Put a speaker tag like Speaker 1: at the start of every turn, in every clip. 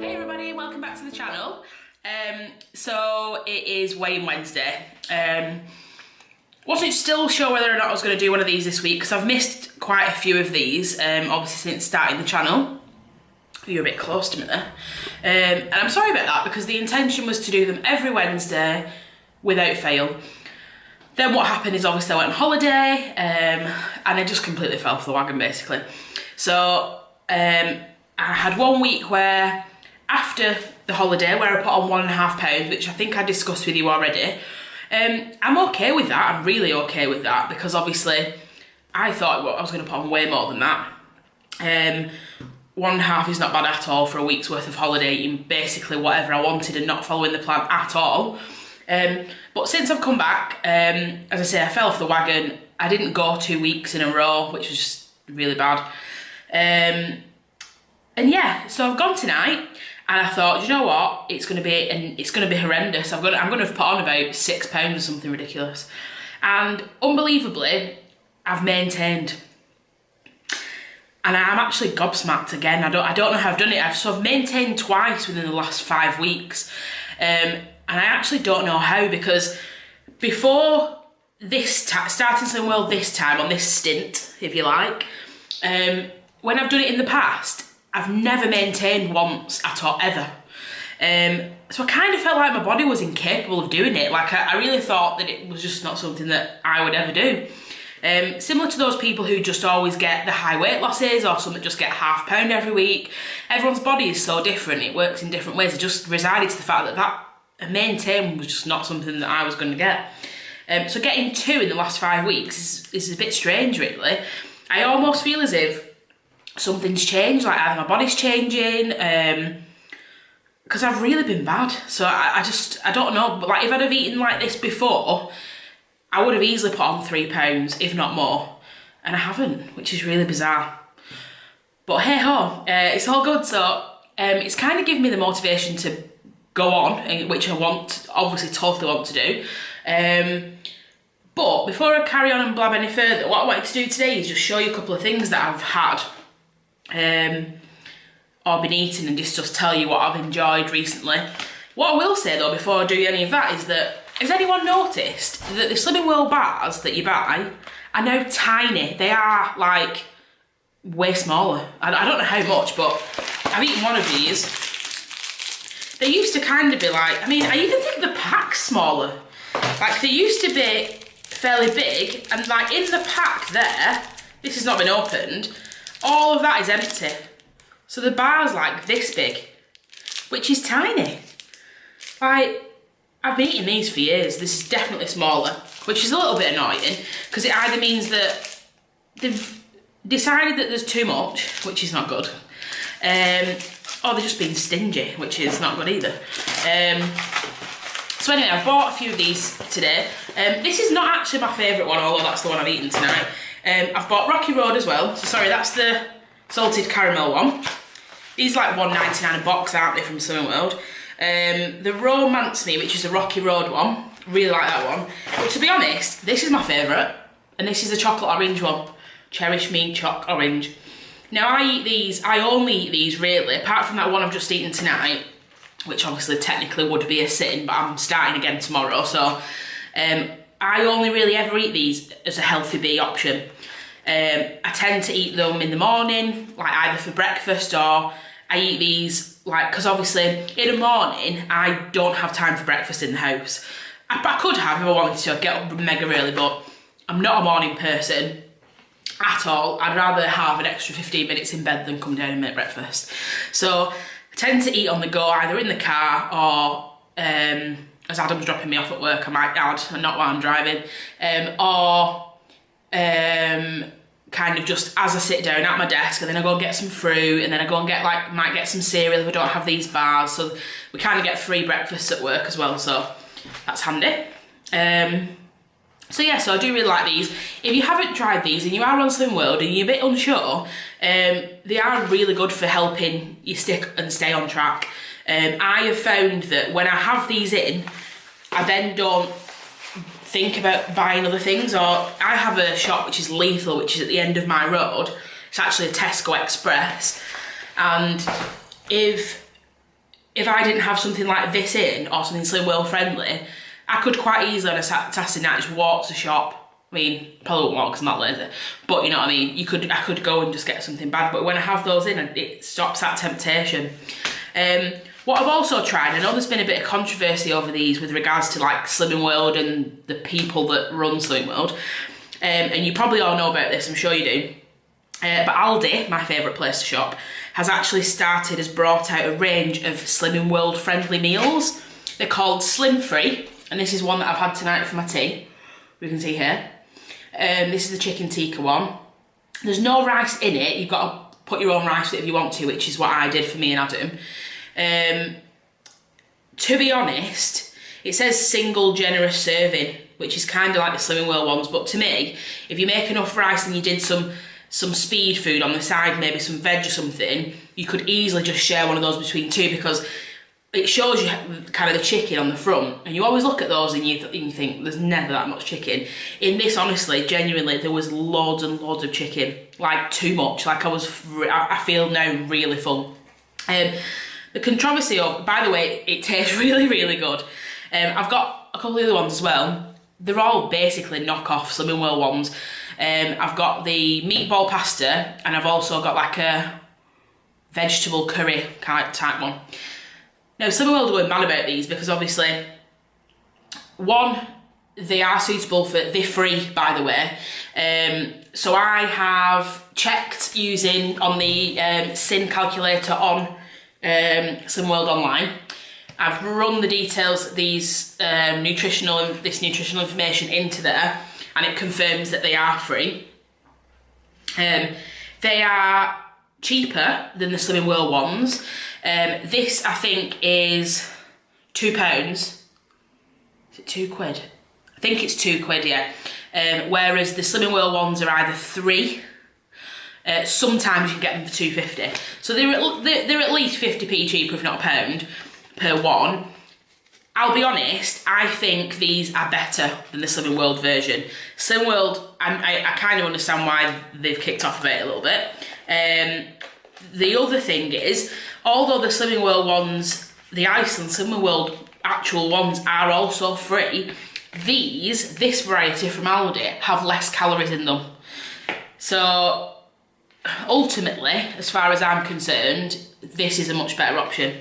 Speaker 1: Hey everybody, welcome back to the channel. So it is Weighing Wednesday. Wasn't still sure whether or not I was going to do one of these this week because I've missed quite a few of these, obviously since starting the channel. You're a bit close to me there. And I'm sorry about that because the intention was to do them every Wednesday without fail. Then what happened is obviously I went on holiday and I just completely fell off the wagon basically. So I had 1 week where after the holiday where I put on 1.5 pounds, which I think I discussed with you already. I'm okay with that, I'm really okay with that because obviously I thought I was going to put on way more than that. 1.5 is not bad at all for a week's worth of holiday, eating basically whatever I wanted and not following the plan at all. But since I've come back, as I say, I fell off the wagon. I didn't go 2 weeks in a row, which was just really bad. And yeah, so I've gone tonight. And I thought, you know what? It's gonna be horrendous. I'm gonna have put on about 6 pounds or something ridiculous. And unbelievably, I've maintained. And I'm actually gobsmacked again. I don't know how I've done it. I've maintained twice within the last 5 weeks. And I actually don't know how because before this starting Slim World this time on this stint, if you like, when I've done it in the past, I've never maintained once at all, ever. So I kind of felt like my body was incapable of doing it. Like I really thought that it was just not something that I would ever do. Similar to those people who just always get the high weight losses or some that just get £0.5 pound every week. Everyone's body is so different, it works in different ways. It just resided to the fact that maintain was just not something that I was going to get. So getting 2 in the last 5 weeks is a bit strange really. I almost feel as if something's changed, like either my body's changing, because I've really been bad. So I don't know, but like if I'd have eaten like this before, I would have easily put on £3 pounds, if not more, and I haven't, which is really bizarre. But hey ho, it's all good. So it's kind of given me the motivation to go on, which I obviously totally want to do. But before I carry on and blab any further, what I wanted to do today is just show you a couple of things that I've had or been eating and just tell you what I've enjoyed recently. What I will say though before I do any of that is that, has anyone noticed that the Slimming World bars that you buy are now tiny? They are like way smaller. I don't know how much, but I've eaten one of these. They used to kind of be like, I mean, I even think the pack's smaller. Like they used to be fairly big and like in the pack there, this has not been opened, all of that is empty. So the bar's like this big, which is tiny. Like, I've been eating these for years. This is definitely smaller, which is a little bit annoying because it either means that they've decided that there's too much, which is not good, or they're just being stingy, which is not good either. So anyway, I've bought a few of these today. This is not actually my favourite one, although that's the one I've eaten tonight. I've bought Rocky Road as well. So sorry, that's the salted caramel one. These are like £1.99 a box, aren't they, from Slimming World? The Romance Me, which is the Rocky Road one. Really like that one. But to be honest, this is my favourite. And this is the chocolate orange one. Cherish Me Choc Orange. Now I only eat these really, apart from that one I've just eaten tonight, which obviously technically would be a sitting, but I'm starting again tomorrow. So I only really ever eat these as a healthy bee option. I tend to eat them in the morning, like either for breakfast or I eat these like, because obviously in the morning I don't have time for breakfast in the house. I could have if I wanted to, get up mega early, but I'm not a morning person at all. I'd rather have an extra 15 minutes in bed than come down and make breakfast. So I tend to eat on the go, either in the car or as Adam's dropping me off at work, I might add, and not while I'm driving, or kind of just as I sit down at my desk, and then I go and get some fruit, and then I go and might get some cereal if I don't have these bars. So we kind of get free breakfasts at work as well, so that's handy. So yeah, so I do really like these. If you haven't tried these and you are on Slim World and you're a bit unsure, they are really good for helping you stick and stay on track. I have found that when I have these in, I then don't think about buying other things. Or I have a shop which is Lethal, which is at the end of my road. It's actually a Tesco Express, and if I didn't have something like this in, or something Slim World friendly, I could quite easily on a Saturday night just walk to the shop. I mean, probably won't walk because I'm not lazy, but you know what I mean. I could go and just get something bad, but when I have those in, it stops that temptation. What I've also tried, I know there's been a bit of controversy over these with regards to like Slimming World and the people that run Slimming World, and you probably all know about this, I'm sure you do. But Aldi, my favourite place to shop, has brought out a range of Slimming World friendly meals. They're called Slim Free, and this is one that I've had tonight for my tea. We can see here. This is the chicken tikka one. There's no rice in it. You've got to put your own rice with it if you want to, which is what I did for me and Adam. To be honest, it says single generous serving, which is kind of like the Slimming World ones, but to me, if you make enough rice and you did some speed food on the side, maybe some veg or something, you could easily just share one of those between two, because it shows you kind of the chicken on the front, and you always look at those and you think there's never that much chicken. In this, honestly, genuinely, there was loads and loads of chicken, like too much. Like I feel now really full. The controversy of, by the way, it tastes really, really good. I've got a couple of other ones as well. They're all basically knockoff Slimming World ones. I've got the meatball pasta, and I've also got like a vegetable curry type one. Now, Slimming World are going mad about these because obviously, one, they are suitable they're free, by the way. So I have checked using on the SIN calculator on Slimming World online. I've run the details, this nutritional information into there, and it confirms that they are free. They are cheaper than the Slimming World ones. This, I think, is £2. Is it £2? I think it's £2, yeah. Whereas the Slimming World ones are either £3. Sometimes you can get them for £2.50. So they're at least 50p cheaper, if not £1, per one. I'll be honest, I think these are better than the Slimming World version. Slimming World, I kind of understand why they've kicked off a bit a little bit. The other thing is, although the Slimming World ones, the Iceland Slimming World actual ones are also free, this variety from Aldi have less calories in them. So ultimately, as far as I'm concerned, this is a much better option.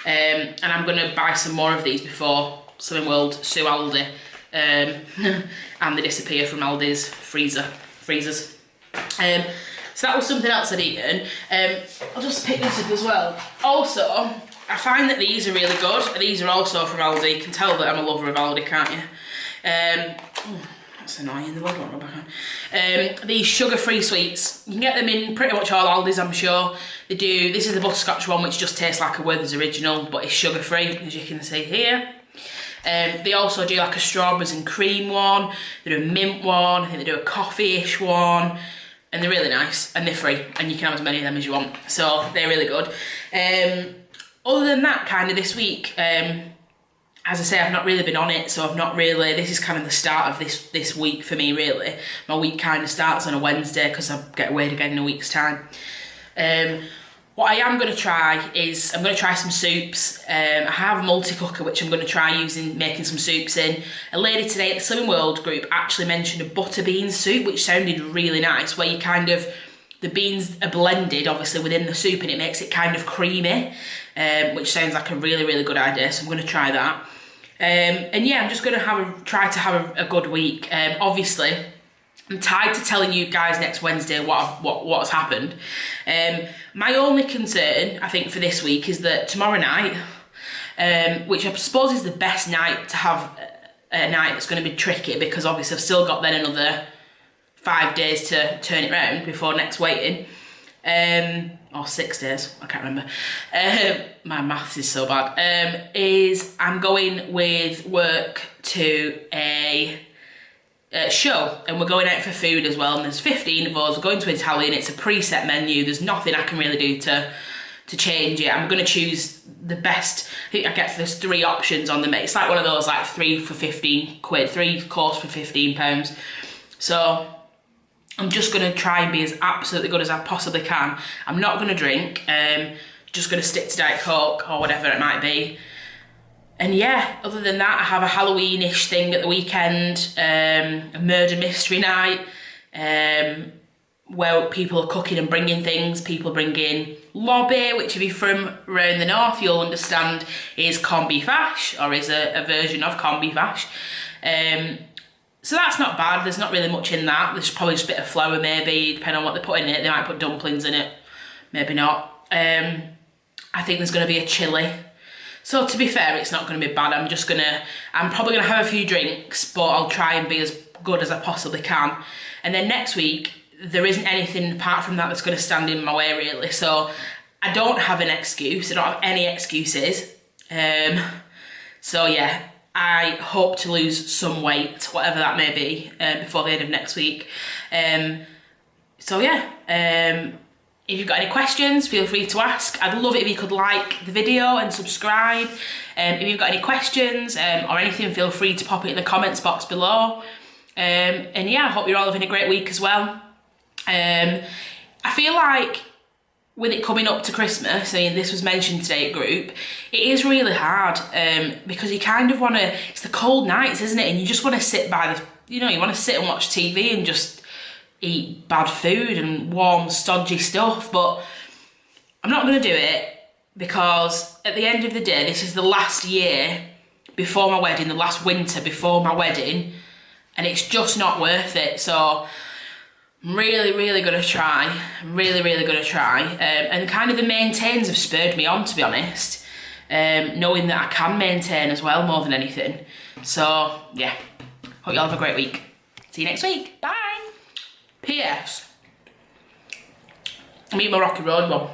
Speaker 1: And I'm going to buy some more of these before Slimming World sue Aldi and they disappear from Aldi's freezers. So that was something else I'd eaten. I'll just pick this up as well. Also, I find that these are really good. These are also from Aldi. You can tell that I'm a lover of Aldi, can't you? That's annoying, the lid won't go back on. These sugar-free sweets. You can get them in pretty much all Aldis, I'm sure. This is the butterscotch one, which just tastes like a Werther's original, but it's sugar-free, as you can see here. They also do like a strawberries and cream one. They do a mint one. I think they do a coffee-ish one. And they're really nice, and they're free, and you can have as many of them as you want. So they're really good. Other than that, kind of this week, as I say, I've not really been on it, so this is kind of the start of this week for me, really. My week kind of starts on a Wednesday, because I get weighed again in a week's time. What I am going to try is, I'm going to try some soups. I have a multi-cooker which I'm going to try making some soups in. A lady today at the Slimming World group actually mentioned a butter bean soup, which sounded really nice, where you the beans are blended obviously within the soup and it makes it kind of creamy, which sounds like a really, really good idea, so I'm going to try that. And yeah, I'm just going to try to have a good week. Obviously, I'm tied to telling you guys next Wednesday what's happened. My only concern, I think, for this week is that tomorrow night, which I suppose is the best night to have a night that's going to be tricky, because obviously I've still got then another 5 days to turn it round before next waiting. Or 6 days, I can't remember. My maths is so bad. Is I'm going with work to a show, and we're going out for food as well, and there's 15 of us. We're going to Italian. It's a preset menu. There's nothing I can really do to to change it. I'm going to choose the best. I think I get there's 3 options on the menu. It's like one of those like 3 for 15 quid, 3 course for £15. So I'm just going to try and be as absolutely good as I possibly can. I'm not going to drink, just going to stick to Diet Coke or whatever it might be. And yeah, other than that, I have a Halloween-ish thing at the weekend, a murder mystery night, where people are cooking and bringing things. People bring in lobby, which if you're from around the north, you'll understand is corned beef hash, or is a version of corned beef hash. So that's not bad. There's not really much in that. There's probably just a bit of flour maybe, depending on what they put in it. They might put dumplings in it, maybe not. I think there's going to be a chilli. So to be fair, it's not going to be bad. I'm probably going to have a few drinks, but I'll try and be as good as I possibly can. And then next week, there isn't anything apart from that that's going to stand in my way really. So I don't have an excuse. I don't have any excuses. So yeah, I hope to lose some weight, whatever that may be, before the end of next week. So yeah, if you've got any questions, feel free to ask. I'd love it if you could like the video and subscribe. If you've got any questions or anything, feel free to pop it in the comments box below. And yeah, I hope you're all having a great week as well. I feel like with it coming up to Christmas, I mean, this was mentioned today at group, it is really hard because you kind of want to, it's the cold nights, isn't it? And you just want to sit by the, you know, you want to sit and watch TV and just eat bad food and warm, stodgy stuff. But I'm not going to do it because at the end of the day, this is the last year before my wedding, the last winter before my wedding, and it's just not worth it. So I'm really going to try. I'm really going to try. And kind of the maintains have spurred me on, to be honest. Knowing that I can maintain as well, more than anything. So, yeah. Hope you all have a great week. See you next week. Bye. P.S. I'm eating my Rocky Road one.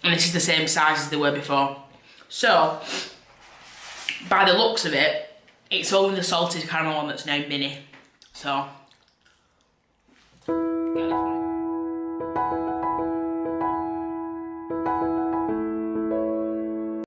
Speaker 1: And this is the same size as they were before. So, by the looks of it, it's only the salted caramel one that's now mini. So